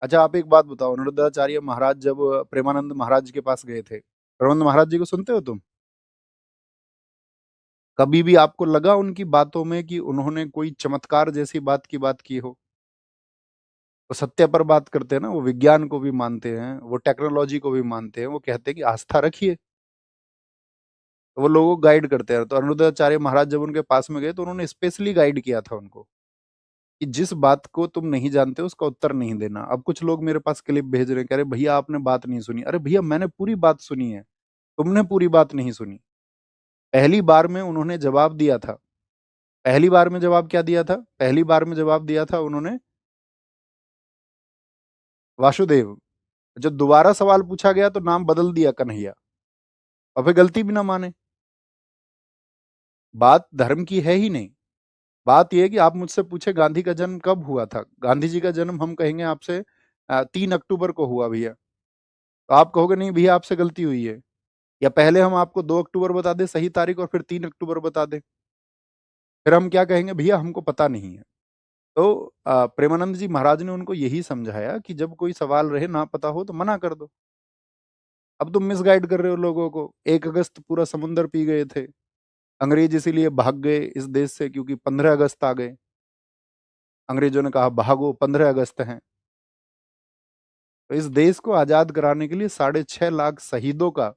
अच्छा, आप एक बात बताओ, अनिरुद्धाचार्य महाराज जब प्रेमानंद महाराज के पास गए थे, प्रेमानंद महाराज जी को सुनते हो तुम? कभी भी आपको लगा उनकी बातों में कि उन्होंने कोई चमत्कार जैसी बात की हो? वो सत्य पर बात करते हैं ना, वो विज्ञान को भी मानते हैं, वो टेक्नोलॉजी को भी मानते हैं, वो कहते हैं कि आस्था रखिए। तो वो लोगों को गाइड करते हैं। तो अनिरुद्धाचार्य महाराज जब उनके पास में गए तो उन्होंने स्पेशली गाइड किया था उनको कि जिस बात को तुम नहीं जानते उसका उत्तर नहीं देना। अब कुछ लोग मेरे पास क्लिप भेज रहे हैं, कह रहे भैया आपने बात नहीं सुनी। अरे भैया, मैंने पूरी बात सुनी है, तुमने पूरी बात नहीं सुनी। पहली बार में उन्होंने जवाब दिया था। पहली बार में जवाब क्या दिया था? पहली बार में जवाब दिया था उन्होंने वासुदेव। जब दोबारा सवाल पूछा गया तो नाम बदल दिया कन्हैया, और फिर गलती भी ना माने। बात धर्म की है ही नहीं। बात यह है कि आप मुझसे पूछे गांधी का जन्म कब हुआ था, गांधी जी का जन्म हम कहेंगे आपसे 3 अक्टूबर को हुआ भैया, तो आप कहोगे नहीं भैया आपसे गलती हुई है। या पहले हम आपको 2 अक्टूबर बता दें सही तारीख, और फिर 3 अक्टूबर बता दें, फिर हम क्या कहेंगे? भैया हमको पता नहीं है। तो प्रेमानंद जी महाराज ने उनको यही समझाया कि जब कोई सवाल रहे ना पता हो तो मना कर दो। अब तुम मिसगाइड कर रहे हो लोगों को। 1 अगस्त पूरा समुंदर पी गए थे अंग्रेज, इसीलिए भाग गए इस देश से क्योंकि 15 अगस्त आ गए। अंग्रेजों ने कहा भागो, 15 अगस्त है। तो इस देश को आजाद कराने के लिए 6.5 लाख शहीदों का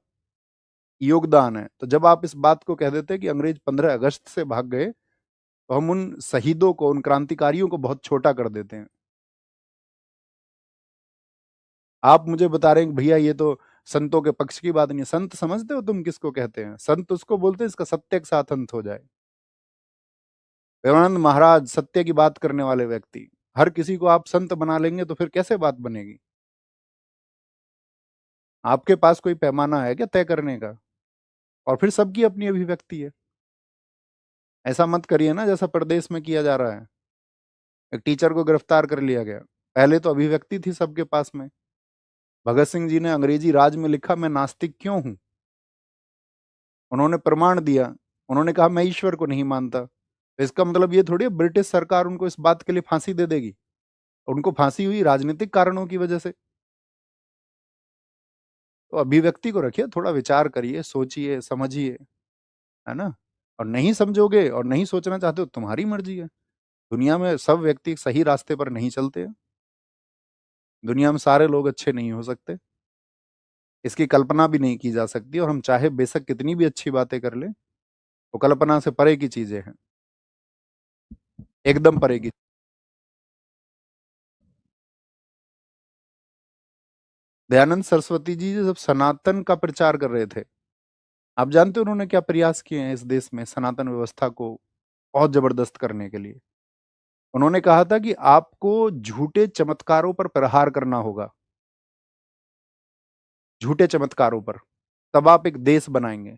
योगदान है। तो जब आप इस बात को कह देते हैं कि अंग्रेज 15 अगस्त से भाग गए, तो हम उन शहीदों को, उन क्रांतिकारियों को बहुत छोटा कर देते हैं। आप मुझे बता रहे हैं कि भैया ये तो संतों के पक्ष की बात नहीं है। संत समझते हो तुम किसको कहते हैं? संत उसको बोलते हैं इसका सत्य के साथ अंत हो जाए। प्रेमानंद महाराज सत्य की बात करने वाले व्यक्ति। हर किसी को आप संत बना लेंगे तो फिर कैसे बात बनेगी? आपके पास कोई पैमाना है क्या तय करने का? और फिर सबकी अपनी अभिव्यक्ति है। ऐसा मत करिए ना जैसा प्रदेश में किया जा रहा है। एक टीचर को गिरफ्तार कर लिया गया। पहले तो अभिव्यक्ति थी सबके पास में। भगत सिंह जी ने अंग्रेजी राज में लिखा मैं नास्तिक क्यों हूं। उन्होंने प्रमाण दिया। उन्होंने कहा मैं ईश्वर को नहीं मानता। तो इसका मतलब ये थोड़ी है ब्रिटिश सरकार उनको इस बात के लिए फांसी दे देगी। उनको फांसी हुई राजनीतिक कारणों की वजह से। तो अभिव्यक्ति को रखिए, थोड़ा विचार करिए, सोचिए, समझिए, है ना? और नहीं समझोगे और नहीं सोचना चाहते हो, तुम्हारी मर्जी है। दुनिया में सब व्यक्ति सही रास्ते पर नहीं चलते हैं। दुनिया में सारे लोग अच्छे नहीं हो सकते। इसकी कल्पना भी नहीं की जा सकती, और हम चाहे बेशक कितनी भी अच्छी बातें कर लें, वो कल्पना से परे की चीजें हैं, एकदम परे की। दयानंद सरस्वती जी जब सनातन का प्रचार कर रहे थे, आप जानते हो उन्होंने क्या प्रयास किए हैं इस देश में सनातन व्यवस्था को बहुत जबरदस्त करने के लिए? उन्होंने कहा था कि आपको झूठे चमत्कारों पर प्रहार करना होगा, झूठे चमत्कारों पर, तब आप एक देश बनाएंगे।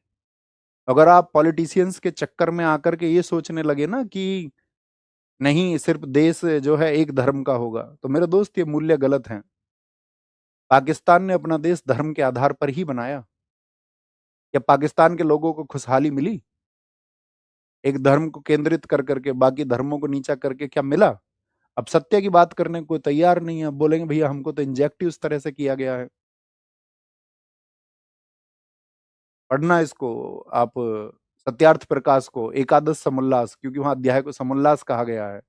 अगर आप पॉलिटिशियंस के चक्कर में आकर के ये सोचने लगे ना कि नहीं सिर्फ देश जो है एक धर्म का होगा, तो मेरे दोस्त ये मूल्य गलत हैं। पाकिस्तान ने अपना देश धर्म के आधार पर ही बनाया। क्या पाकिस्तान के लोगों को खुशहाली मिली? एक धर्म को केंद्रित कर करके बाकी धर्मों को नीचा करके क्या मिला? अब सत्य की बात करने को कोई तैयार नहीं है। अब बोलेंगे भैया हमको तो इंजेक्टिव इस तरह से किया गया है। पढ़ना इसको आप, सत्यार्थ प्रकाश को, एकादश समोल्लास, क्योंकि वहां अध्याय को समोल्लास कहा गया है।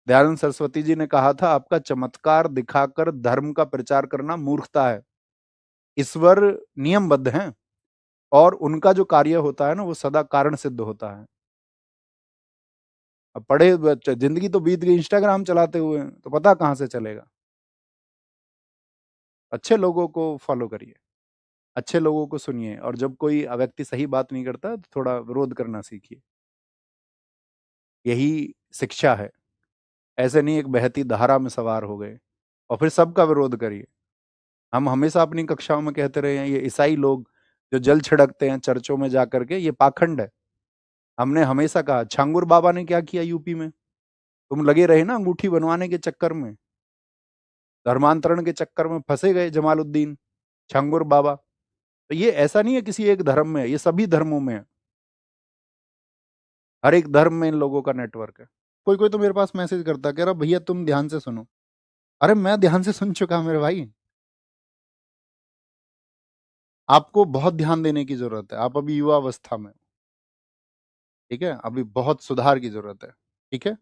दयानंद सरस्वती जी ने कहा था आपका चमत्कार दिखाकर धर्म का प्रचार करना मूर्खता है। ईश्वर नियमबद्ध हैं, और उनका जो कार्य होता है ना वो सदा कारण सिद्ध होता है। अब जिंदगी तो बीत गई इंस्टाग्राम चलाते हुए, तो पता कहाँ से चलेगा? अच्छे लोगों को फॉलो करिए, अच्छे लोगों को सुनिए, और जब कोई व्यक्ति सही बात नहीं करता तो थोड़ा विरोध करना सीखिए। यही शिक्षा है। ऐसे नहीं एक बहती धारा में सवार हो गए और फिर सबका विरोध करिए। हम हमेशा अपनी कक्षाओं में कहते रहे हैं ये ईसाई लोग जो जल छिड़कते हैं चर्चों में जाकर के, ये पाखंड है। हमने हमेशा कहा छांगुर बाबा ने क्या किया यूपी में? तुम लगे रहे ना अंगूठी बनवाने के चक्कर में, धर्मांतरण के चक्कर में फंसे गए जमालुद्दीन, छांगुर बाबा। तो ये ऐसा नहीं है किसी एक धर्म में है, ये सभी धर्मों में है। हर एक धर्म में इन लोगों का नेटवर्क है। कोई कोई तो मेरे पास मैसेज करता कह रहा भैया तुम ध्यान से सुनो, अरे मैं ध्यान से सुन चुका मेरे भाई। आपको बहुत ध्यान देने की ज़रूरत है। आप अभी युवा अवस्था में हो, ठीक है? अभी बहुत सुधार की ज़रूरत है, ठीक है?